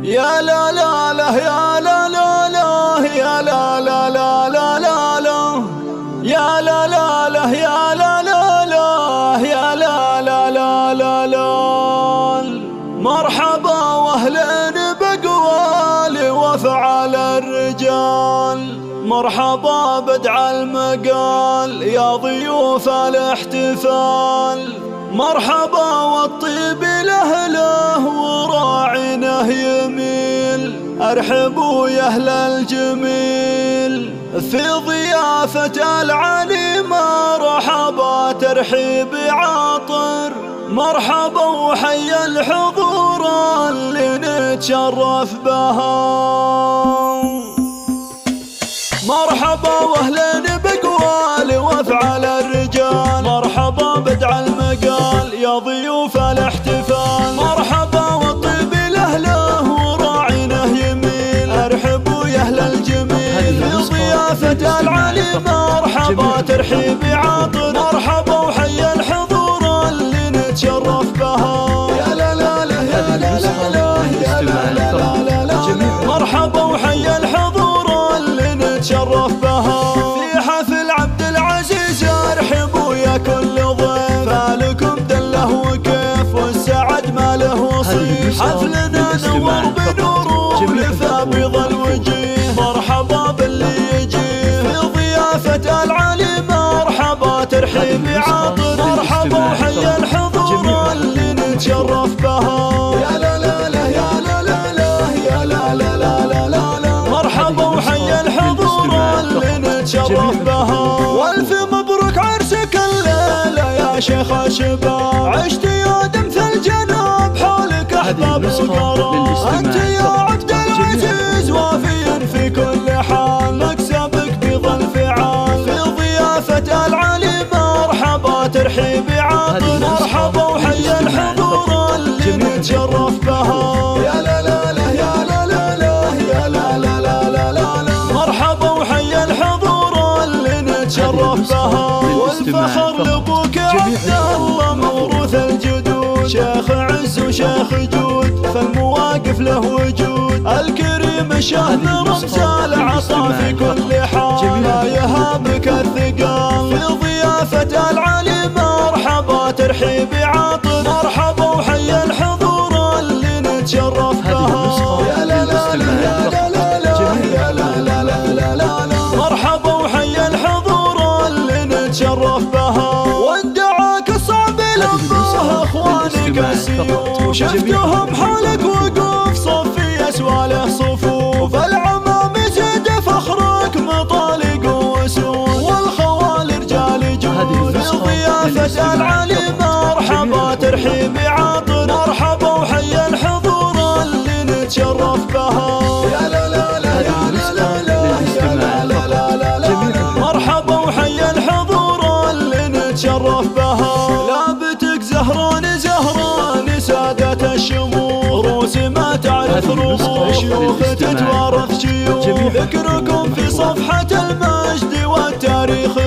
يا لا لا لا يا لا لا لا يا لا لا لا لا لا لا يا لا لا لا يا لا لا لا يا لا لا لا لا لا. مرحبا واهلا بقوال وفعل الرجال، مرحبا بدع المقال يا ضيوف الاحتفال، مرحبا والطيب لأهله وراعينه يميل، ارحبوا يا اهل الجميل في ضيافة العلي، مرحبا ترحيب عاطر، مرحبا وحي الحضور اللي نتشرف بها، مرحبا واهلا بقوال وافعل الرجال، مرحبا بدع المقال يا ضيوف الاحتفال، مرحبا والطيب لاهله وراعينه يميل، ارحبوا يا اهل الجميل في ضيافة العلي، مرحبا ترحيب عاطر، مرحبا وحي الحضور اللي نتشرف بها، يا لا لا لا يا لا لا لا يا لا لا لا لا، مرحبا وحي الحضور اللي نتشرف بها، في حفل عبد العزيز ارحبوا يا كل ضيف، فالكم دله وكيف والسعد ما له وصيف، حفلنا نور بنور ولفى بيض الوجيه، مرحبا باللي يجي في ضيافة العلي، مرحبا ترحيب عاطر، مرحبا وحي الحضور اللي نتشرف بها، يا لا لا لا يا لا لا لا يا لا لا لا لا لا، مرحبا وحي الحضور اللي نتشرف بها، والف مبروك عرسك الليلة يا شيخ الشباب، عشت يا دمث الجناب حولك احباب وقراب، انت يا عبد العزيز وافي في كل حال، مكسبك بيض الفعال في ضيافة العلي، مرحبا ترحيب عاطر، مرحبا وحي الحضور اللي نتشرف بها، يا لا لا لا يا لا لا لا يا لا لا لا لا لا، مرحبا وحي الحضور اللي نتشرف بها، والفخر لابوك عبد الله موروث الجدود، شيخ عز وشيخ جود فالمواقف له وجود، الكريم الشهم رمز العطاء في كل حال، لا يهابك الثقال في ضيافة العلي، مرحبا ترحيب عاطر، مرحبا وحي الحضور اللي نتشرف بها، يا لا لا لا يا لا لا لا يا لا لا لا لا لا، مرحبا وحي الحضور اللي نتشرف بها، وندعاك الصعب لبه اخوانك السيوف، شفتهم حولك وقوف صفي اسواله صفوف، العمام زاد فخرك مطالق وسود، والخوال رجال جود في ضيافة العلي، مرحبا ترحيب عاطر، مرحبا وحي الحضور اللي نتشرف بها، يا لا لا لا يا لا لا لا يا لا لا لا لا، مرحبا وحي الحضور اللي نتشرف بها، لابتك زهران زهران سادة الشمور، روس ما تعرف رموز، شيوخ تتوارث شيوخ، ذكركم في صفحة المجد والتاريخ